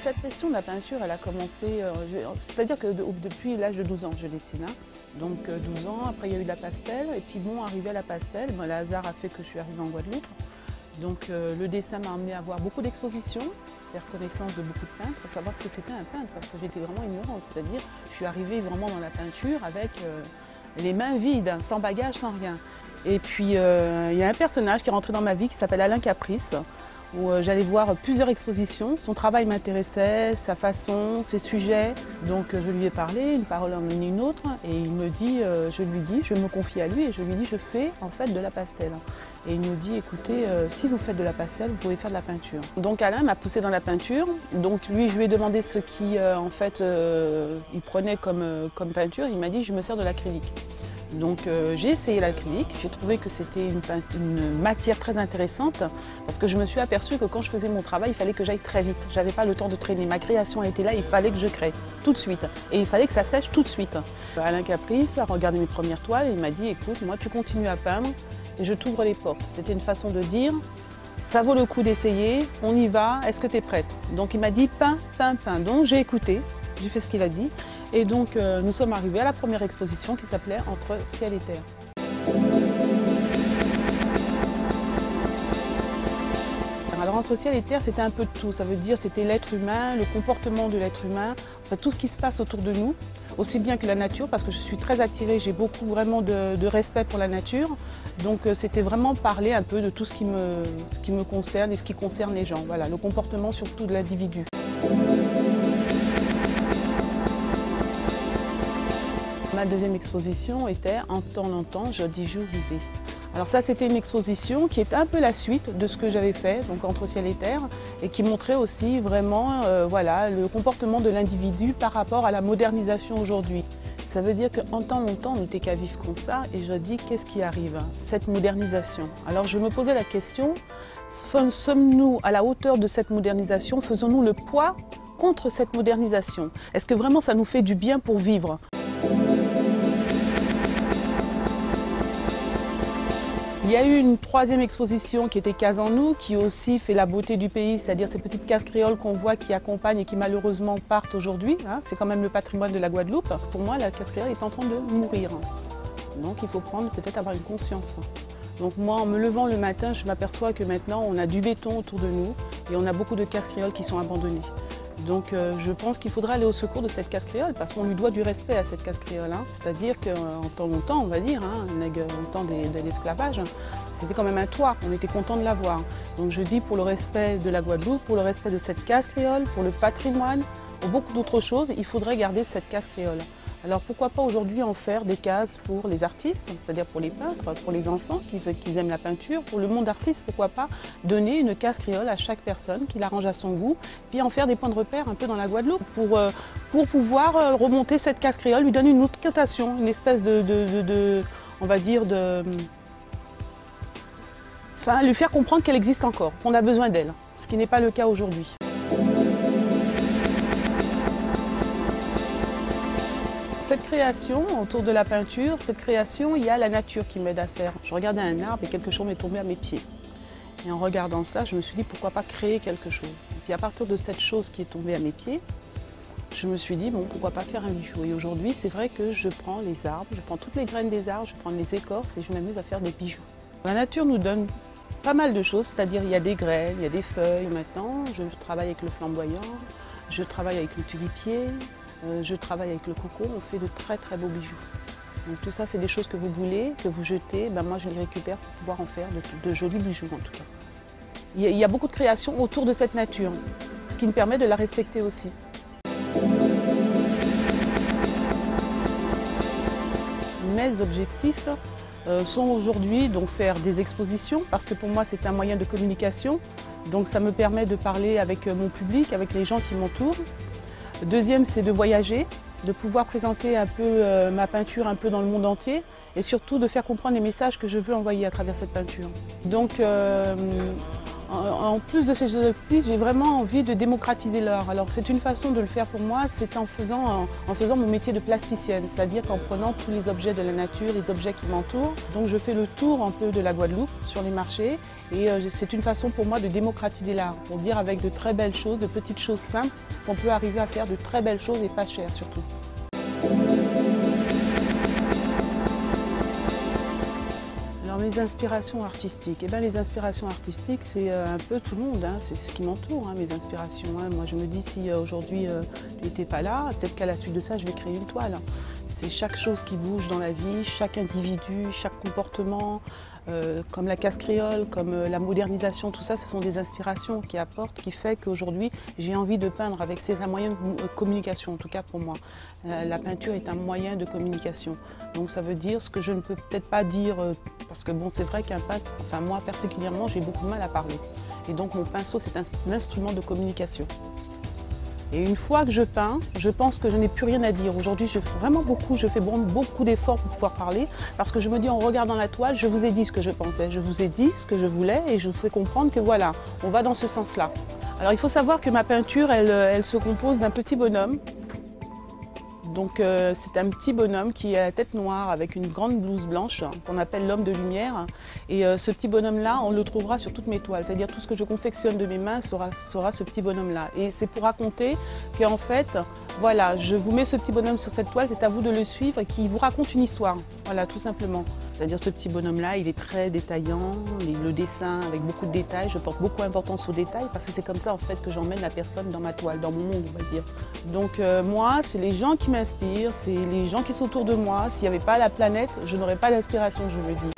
Cette passion de la peinture, elle a commencé, c'est-à-dire que depuis l'âge de 12 ans, je dessine. Donc 12 ans, après il y a eu la pastel, et puis bon, arrivé à la pastel, le hasard a fait que je suis arrivée en Guadeloupe. Donc le dessin m'a amené à voir beaucoup d'expositions, faire connaissance de beaucoup de peintres, savoir ce que c'était un peintre, parce que j'étais vraiment ignorante. C'est-à-dire, je suis arrivée vraiment dans la peinture avec les mains vides, sans bagage, sans rien. Et puis il y a un personnage qui est rentré dans ma vie qui s'appelle Alain Caprice, où j'allais voir plusieurs expositions. Son travail m'intéressait, sa façon, ses sujets. Donc je lui ai parlé, une parole en une autre, et il me dit, je me confie à lui et je lui dis, je fais en fait de la pastel. Et il me dit, écoutez, si vous faites de la pastel, vous pouvez faire de la peinture. Donc Alain m'a poussé dans la peinture. Donc lui, je lui ai demandé ce qu'il il prenait comme peinture. Il m'a dit, je me sers de l'acrylique. Donc j'ai essayé l'acrylique, j'ai trouvé que c'était une matière très intéressante parce que je me suis aperçue que quand je faisais mon travail, il fallait que j'aille très vite. Je n'avais pas le temps de traîner. Ma création était là, il fallait que je crée tout de suite. Et il fallait que ça sèche tout de suite. Alain Caprice a regardé mes premières toiles et il m'a dit, écoute, moi tu continues à peindre et je t'ouvre les portes. C'était une façon de dire, ça vaut le coup d'essayer, on y va, est-ce que tu es prête? Donc il m'a dit, peins, peins, peins. Donc j'ai écouté, j'ai fait ce qu'il a dit. Et donc nous sommes arrivés à la première exposition qui s'appelait Entre ciel et terre. Alors Entre ciel et terre, c'était un peu de tout. Ça veut dire c'était l'être humain, le comportement de l'être humain, enfin tout ce qui se passe autour de nous, aussi bien que la nature, parce que je suis très attirée, j'ai beaucoup vraiment de respect pour la nature. Donc c'était vraiment parler un peu de tout ce qui me concerne et ce qui concerne les gens. Voilà, le comportement surtout de l'individu. Ma deuxième exposition était En temps longtemps, je dis jour rêvé. Alors ça, c'était une exposition qui est un peu la suite de ce que j'avais fait, donc Entre ciel et terre, et qui montrait aussi vraiment voilà, le comportement de l'individu par rapport à la modernisation aujourd'hui. Ça veut dire qu'en temps longtemps, on n'était qu'à vivre comme ça, et je dis, qu'est-ce qui arrive? Cette modernisation. Alors je me posais la question, sommes-nous à la hauteur de cette modernisation? Faisons-nous le poids contre cette modernisation? Est-ce que vraiment ça nous fait du bien pour vivre? Il y a eu une troisième exposition qui était Case en nous, qui aussi fait la beauté du pays, c'est-à-dire ces petites cases créoles qu'on voit qui accompagnent et qui malheureusement partent aujourd'hui. C'est quand même le patrimoine de la Guadeloupe. Pour moi, la case créole est en train de mourir. Donc il faut prendre, peut-être avoir une conscience. Donc moi, en me levant le matin, je m'aperçois que maintenant, on a du béton autour de nous et on a beaucoup de cases créoles qui sont abandonnées. Donc je pense qu'il faudra aller au secours de cette case créole parce qu'on lui doit du respect à cette case créole. C'est-à-dire qu'en temps longtemps, on va dire, en temps de l'esclavage, c'était quand même un toit, on était content de l'avoir. Donc je dis pour le respect de la Guadeloupe, pour le respect de cette case créole, pour le patrimoine, pour beaucoup d'autres choses, il faudrait garder cette case créole. Alors pourquoi pas aujourd'hui en faire des cases pour les artistes, c'est-à-dire pour les peintres, pour les enfants qui aiment la peinture, pour le monde artiste, pourquoi pas donner une case créole à chaque personne qui l'arrange à son goût, puis en faire des points de repère un peu dans la Guadeloupe pour pouvoir remonter cette case créole, lui donner une autre cotation, une espèce on va dire enfin lui faire comprendre qu'elle existe encore, qu'on a besoin d'elle, ce qui n'est pas le cas aujourd'hui. Cette création, autour de la peinture, cette création, il y a la nature qui m'aide à faire. Je regardais un arbre et quelque chose m'est tombé à mes pieds. Et en regardant ça, je me suis dit pourquoi pas créer quelque chose. Et puis à partir de cette chose qui est tombée à mes pieds, je me suis dit bon, pourquoi pas faire un bijou. Et aujourd'hui, c'est vrai que je prends les arbres, je prends toutes les graines des arbres, je prends les écorces et je m'amuse à faire des bijoux. La nature nous donne pas mal de choses, c'est-à-dire il y a des graines, il y a des feuilles maintenant, je travaille avec le flamboyant, je travaille avec le tulipier. Je travaille avec le coco, on fait de très très beaux bijoux. Donc tout ça, c'est des choses que vous brûlez, que vous jetez, moi je les récupère pour pouvoir en faire de jolis bijoux en tout cas. Il y a beaucoup de créations autour de cette nature, ce qui me permet de la respecter aussi. Mes objectifs, sont aujourd'hui donc faire des expositions, parce que pour moi c'est un moyen de communication. Donc ça me permet de parler avec mon public, avec les gens qui m'entourent. Deuxième, c'est de voyager, de pouvoir présenter un peu ma peinture un peu dans le monde entier et surtout de faire comprendre les messages que je veux envoyer à travers cette peinture. Donc en plus de ces objectifs, j'ai vraiment envie de démocratiser l'art. Alors c'est une façon de le faire pour moi, c'est en faisant mon métier de plasticienne, c'est-à-dire qu'en prenant tous les objets de la nature, les objets qui m'entourent. Donc je fais le tour un peu de la Guadeloupe sur les marchés et c'est une façon pour moi de démocratiser l'art, pour dire avec de très belles choses, de petites choses simples, qu'on peut arriver à faire de très belles choses et pas chères surtout. Les inspirations artistiques, les inspirations artistiques, c'est un peu tout le monde, hein. C'est ce qui m'entoure, hein, mes inspirations. Hein. Moi, je me dis, si aujourd'hui tu n'étais pas là, peut-être qu'à la suite de ça, je vais créer une toile. C'est chaque chose qui bouge dans la vie, chaque individu, chaque comportement, comme la casse créole, comme la modernisation, tout ça, ce sont des inspirations qui apportent, qui fait qu'aujourd'hui, j'ai envie de peindre avec. C'est un moyen de communication, en tout cas pour moi. La peinture est un moyen de communication. Donc ça veut dire ce que je ne peux peut-être pas dire, parce que bon, c'est vrai qu'un peintre, enfin moi particulièrement, j'ai beaucoup de mal à parler. Et donc mon pinceau, c'est un instrument de communication. Et une fois que je peins, je pense que je n'ai plus rien à dire. Aujourd'hui, je fais beaucoup d'efforts pour pouvoir parler, parce que je me dis, en regardant la toile, je vous ai dit ce que je pensais, je vous ai dit ce que je voulais, et je vous fais comprendre que voilà, on va dans ce sens-là. Alors il faut savoir que ma peinture, elle se compose d'un petit bonhomme. Donc c'est un petit bonhomme qui a la tête noire avec une grande blouse blanche qu'on appelle l'homme de lumière. Et ce petit bonhomme-là, on le trouvera sur toutes mes toiles. C'est-à-dire tout ce que je confectionne de mes mains sera ce petit bonhomme-là. Et c'est pour raconter qu'en fait, voilà, je vous mets ce petit bonhomme sur cette toile, c'est à vous de le suivre et qui vous raconte une histoire. Voilà, tout simplement. C'est-à-dire ce petit bonhomme-là, il est très détaillant, le dessin avec beaucoup de détails. Je porte beaucoup d'importance aux détails parce que c'est comme ça en fait que j'emmène la personne dans ma toile, dans mon monde, on va dire. Donc moi, c'est les gens qui m'inspirent, c'est les gens qui sont autour de moi. S'il n'y avait pas la planète, je n'aurais pas d'inspiration, je me dis.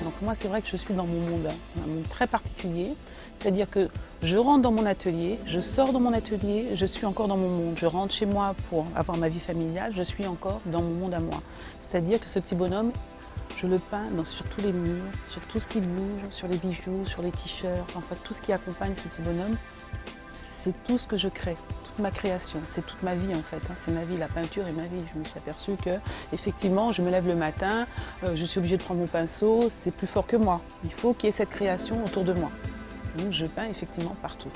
Donc moi, c'est vrai que je suis dans mon monde, un monde très particulier. C'est-à-dire que je rentre dans mon atelier, je sors de mon atelier, je suis encore dans mon monde. Je rentre chez moi pour avoir ma vie familiale, je suis encore dans mon monde à moi. C'est-à-dire que ce petit bonhomme, je le peins sur tous les murs, sur tout ce qui bouge, sur les bijoux, sur les t-shirts, en fait tout ce qui accompagne ce petit bonhomme, c'est tout ce que je crée, toute ma création, c'est toute ma vie en fait, hein. C'est ma vie, la peinture est ma vie. Je me suis aperçue que effectivement, je me lève le matin, je suis obligée de prendre mon pinceau, c'est plus fort que moi. Il faut qu'il y ait cette création autour de moi. Donc je peins effectivement partout.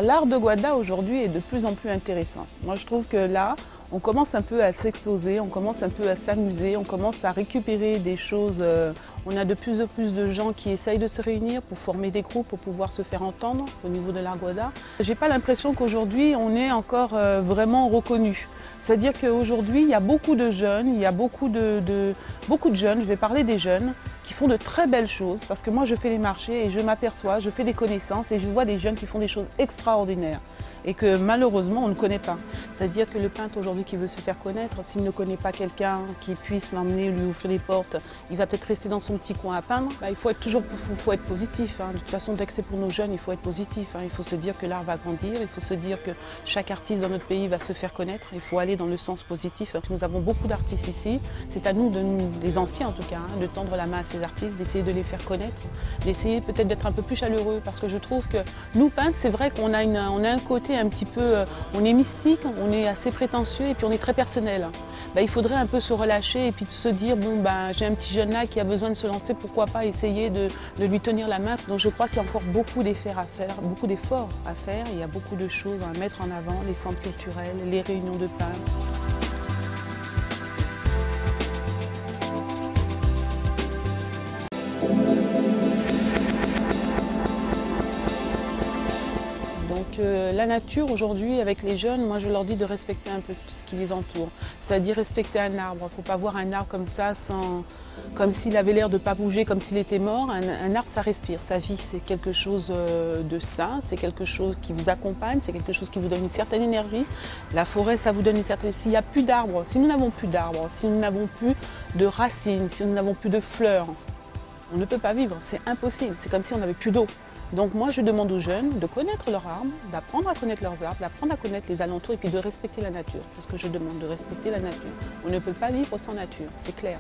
L'art de Guada aujourd'hui est de plus en plus intéressant. Moi je trouve que là, on commence un peu à s'exploser, on commence un peu à s'amuser, on commence à récupérer des choses. On a de plus en plus de gens qui essayent de se réunir pour former des groupes, pour pouvoir se faire entendre au niveau de l'art Guada. J'ai pas l'impression qu'aujourd'hui on est encore vraiment reconnu. C'est-à-dire qu'aujourd'hui il y a beaucoup de jeunes, il y a beaucoup de jeunes, je vais parler des jeunes, qui font de très belles choses, parce que moi je fais les marchés et je m'aperçois, je fais des connaissances et je vois des jeunes qui font des choses extraordinaires et que malheureusement on ne connaît pas. C'est-à-dire que le peintre aujourd'hui qui veut se faire connaître, s'il ne connaît pas quelqu'un qui puisse l'emmener, lui ouvrir les portes, il va peut-être rester dans son petit coin à peindre. Il faut être positif, hein. De toute façon, dès que c'est pour nos jeunes, il faut être positif, hein. Il faut se dire que l'art va grandir, il faut se dire que chaque artiste dans notre pays va se faire connaître, il faut aller dans le sens positif. Nous avons beaucoup d'artistes ici, c'est à nous, les anciens en tout cas, hein, de tendre la main à ces artistes, d'essayer de les faire connaître, d'essayer peut-être d'être un peu plus chaleureux, parce que je trouve que nous peintres, c'est vrai qu'on a un côté un petit peu, on est mystique, on est assez prétentieux et puis on est très personnel. Il faudrait un peu se relâcher et puis de se dire, bon j'ai un petit jeune là qui a besoin de se lancer, pourquoi pas essayer de lui tenir la main. Donc je crois qu'il y a encore beaucoup d'efforts à faire, il y a beaucoup de choses à mettre en avant, les centres culturels, les réunions de peintres. La nature aujourd'hui avec les jeunes, moi je leur dis de respecter un peu tout ce qui les entoure. C'est-à-dire respecter un arbre. Il ne faut pas voir un arbre comme ça, comme s'il avait l'air de ne pas bouger, comme s'il était mort. Un arbre ça respire, sa vie c'est quelque chose de sain, c'est quelque chose qui vous accompagne, c'est quelque chose qui vous donne une certaine énergie. La forêt ça vous donne une certaine... S'il n'y a plus d'arbres, si nous n'avons plus d'arbres, si nous n'avons plus de racines, si nous n'avons plus de fleurs, on ne peut pas vivre, c'est impossible, c'est comme si on n'avait plus d'eau. Donc moi, je demande aux jeunes de connaître leurs arbres, d'apprendre à connaître leurs arbres, d'apprendre à connaître les alentours et puis de respecter la nature. C'est ce que je demande, de respecter la nature. On ne peut pas vivre sans nature, c'est clair.